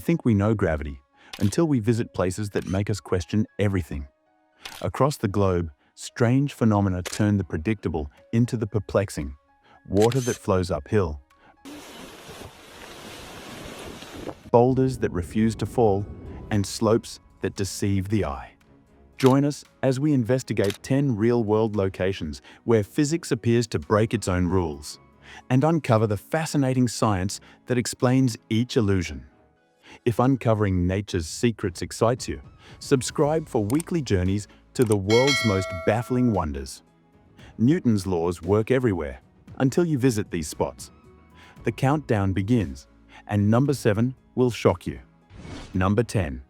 think we know gravity until we visit places that make us question everything. Across the globe, strange phenomena turn the predictable into the perplexing. Water that flows uphill, boulders that refuse to fall, and slopes that deceive the eye. Join us as we investigate 10 real-world locations where physics appears to break its own rules, and uncover the fascinating science that explains each illusion. If uncovering nature's secrets excites you, subscribe for weekly journeys to the world's most baffling wonders. Newton's laws work everywhere until you visit these spots. The countdown begins, and number 7 will shock you. Number 10.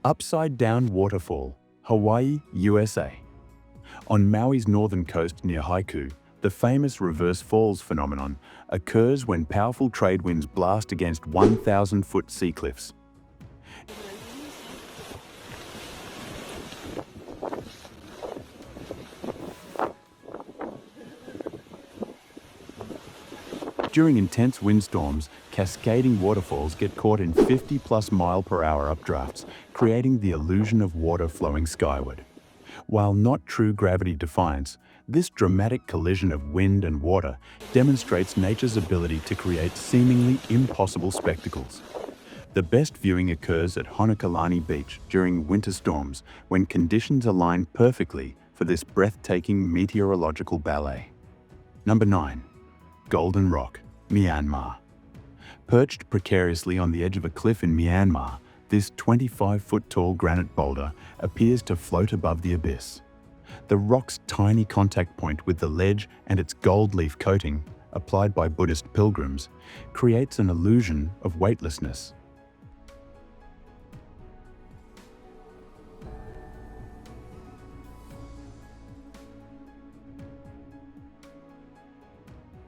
Upside-down waterfall, Hawaii, USA. On Maui's northern coast near Haiku, the famous reverse falls phenomenon occurs when powerful trade winds blast against 1,000-foot sea cliffs. During intense windstorms, cascading waterfalls get caught in 50+ mile-per-hour updrafts, creating the illusion of water flowing skyward. While not true gravity defiance, this dramatic collision of wind and water demonstrates nature's ability to create seemingly impossible spectacles. The best viewing occurs at Honokalani Beach during winter storms, when conditions align perfectly for this breathtaking meteorological ballet. Number 9. Golden Rock, Myanmar. Perched precariously on the edge of a cliff in Myanmar, this 25-foot-tall granite boulder appears to float above the abyss. The rock's tiny contact point with the ledge and its gold leaf coating, applied by Buddhist pilgrims, creates an illusion of weightlessness.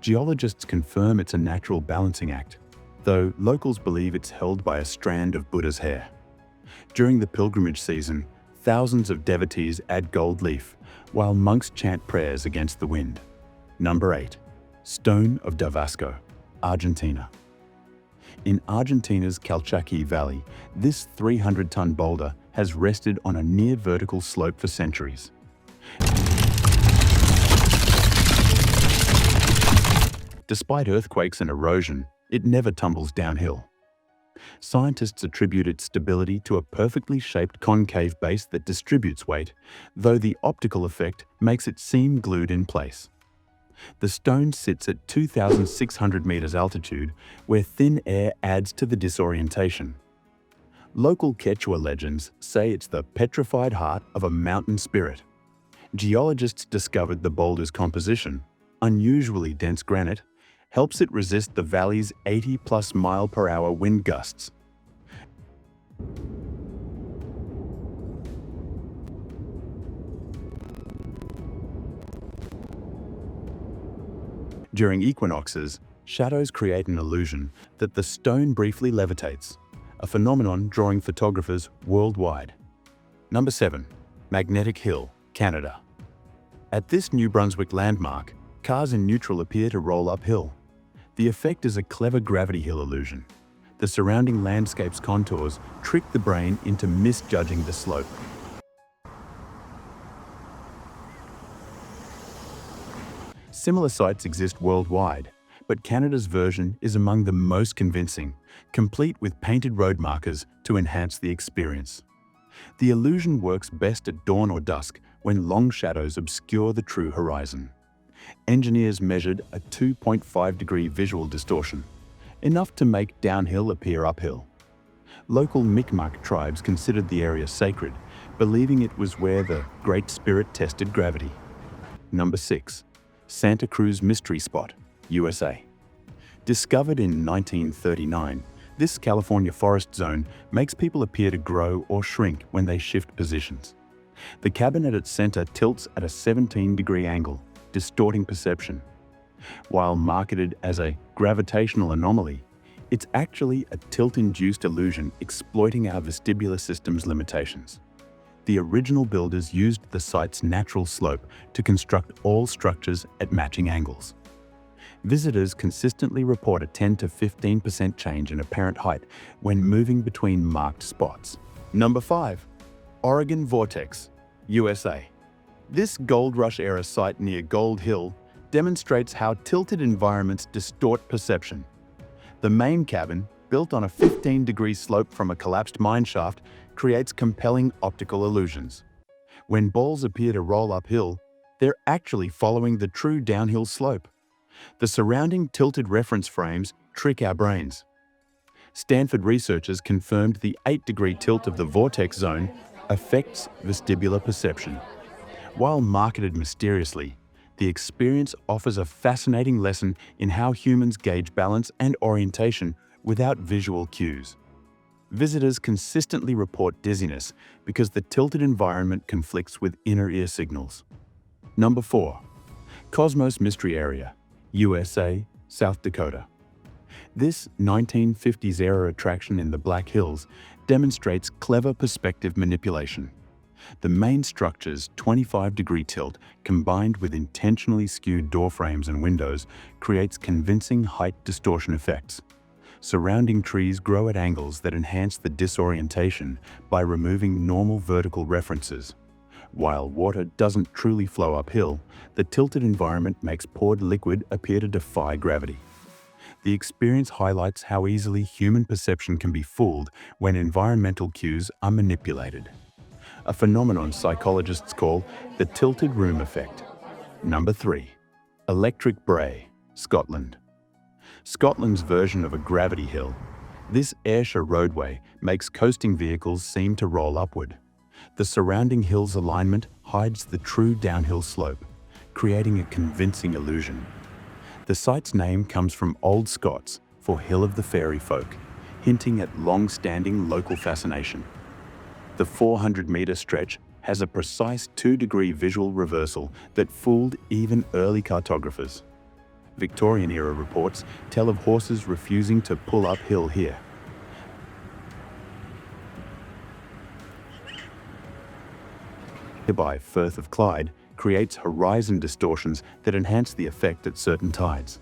Geologists confirm it's a natural balancing act, though locals believe it's held by a strand of Buddha's hair. During the pilgrimage season, thousands of devotees add gold leaf, while monks chant prayers against the wind. Number 8. Stone of DAVASKO, Argentina. In Argentina's Calchaquí Valley, this 300-ton boulder has rested on a near-vertical slope for centuries. Despite earthquakes and erosion, it never tumbles downhill. Scientists attribute its stability to a perfectly shaped concave base that distributes weight, though the optical effect makes it seem glued in place. The stone sits at 2,600 meters altitude, where thin air adds to the disorientation. Local Quechua legends say it's the petrified heart of a mountain spirit. Geologists discovered the boulder's composition, unusually dense granite, helps it resist the valley's 80+ mile-per-hour wind gusts. During equinoxes, shadows create an illusion that the stone briefly levitates, a phenomenon drawing photographers worldwide. Number 7. Magnetic Hill, Canada. At this New Brunswick landmark, cars in neutral appear to roll uphill. The effect is a clever gravity hill illusion. The surrounding landscape's contours trick the brain into misjudging the slope. Similar sites exist worldwide, but Canada's version is among the most convincing, complete with painted road markers to enhance the experience. The illusion works best at dawn or dusk, when long shadows obscure the true horizon. Engineers measured a 2.5-degree visual distortion, enough to make downhill appear uphill. Local Mi'kmaq tribes considered the area sacred, believing it was where the Great Spirit tested gravity. Number 6. Santa Cruz Mystery Spot, USA. Discovered in 1939, this California forest zone makes people appear to grow or shrink when they shift positions. The cabin at its center tilts at a 17-degree angle, distorting perception. While marketed as a gravitational anomaly, it's actually a tilt-induced illusion exploiting our vestibular system's limitations. The original builders used the site's natural slope to construct all structures at matching angles. Visitors consistently report a 10 to 15% change in apparent height when moving between marked spots. Number 5. Oregon Vortex, USA. This Gold Rush-era site near Gold Hill demonstrates how tilted environments distort perception. The main cabin, built on a 15-degree slope from a collapsed mine shaft, creates compelling optical illusions. When balls appear to roll uphill, they're actually following the true downhill slope. The surrounding tilted reference frames trick our brains. Stanford researchers confirmed the 8-degree tilt of the vortex zone affects vestibular perception. While marketed mysteriously, the experience offers a fascinating lesson in how humans gauge balance and orientation without visual cues. Visitors consistently report dizziness because the tilted environment conflicts with inner ear signals. Number 4. Cosmos Mystery Area, USA, South Dakota. This 1950s-era attraction in the Black Hills demonstrates clever perspective manipulation. The main structure's 25-degree tilt, combined with intentionally skewed door frames and windows, creates convincing height distortion effects. Surrounding trees grow at angles that enhance the disorientation by removing normal vertical references. While water doesn't truly flow uphill, the tilted environment makes poured liquid appear to defy gravity. The experience highlights how easily human perception can be fooled when environmental cues are manipulated. A phenomenon psychologists call the tilted room effect. Number 3. Electric BRAE, Scotland. Scotland's version of a gravity hill, this Ayrshire roadway makes coasting vehicles seem to roll upward. The surrounding hill's alignment hides the true downhill slope, creating a convincing illusion. The site's name comes from Old Scots for Hill of the Fairy Folk, hinting at long-standing local fascination. The 400-meter stretch has a precise 2-degree visual reversal that fooled even early cartographers. Victorian-era reports tell of horses refusing to pull uphill here. Nearby Firth of Clyde creates horizon distortions that enhance the effect at certain tides.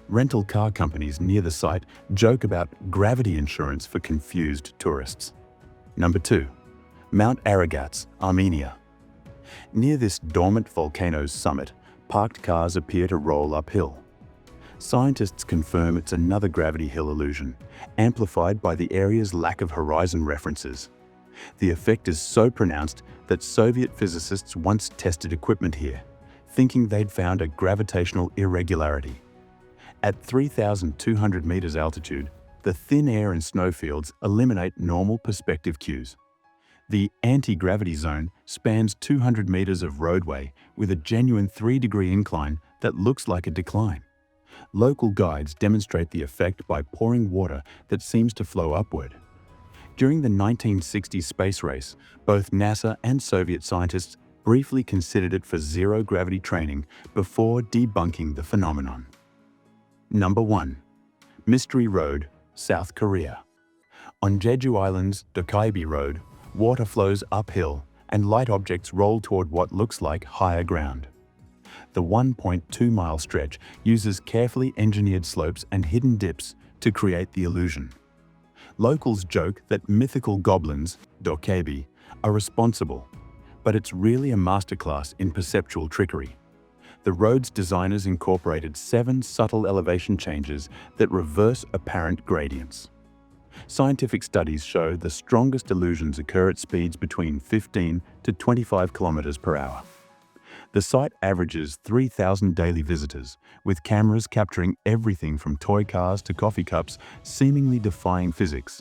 Rental car companies near the site joke about gravity insurance for confused tourists. Number 2. Mount ARAGATS, Armenia. Near this dormant volcano's summit, parked cars appear to roll uphill. Scientists confirm it's another gravity hill illusion, amplified by the area's lack of horizon references. The effect is so pronounced that Soviet physicists once tested equipment here, thinking they'd found a gravitational irregularity. At 3,200 meters altitude, the thin air and snowfields eliminate normal perspective cues. The anti-gravity zone spans 200 meters of roadway with a genuine 3-degree incline that looks like a decline. Local guides demonstrate the effect by pouring water that seems to flow upward. During the 1960 space race, both NASA and Soviet scientists briefly considered it for zero-gravity training before debunking the phenomenon. Number 1. Mystery Road, South Korea. On Jeju Island's Dokkaebi Road, water flows uphill and light objects roll toward what looks like higher ground. The 1.2-mile stretch uses carefully engineered slopes and hidden dips to create the illusion. Locals joke that mythical goblins, dokkaebi, are responsible, but it's really a masterclass in perceptual trickery. The road's designers incorporated 7 subtle elevation changes that reverse apparent gradients. Scientific studies show the strongest illusions occur at speeds between 15 to 25 kilometers per hour. The site averages 3,000 daily visitors, with cameras capturing everything from toy cars to coffee cups, seemingly defying physics.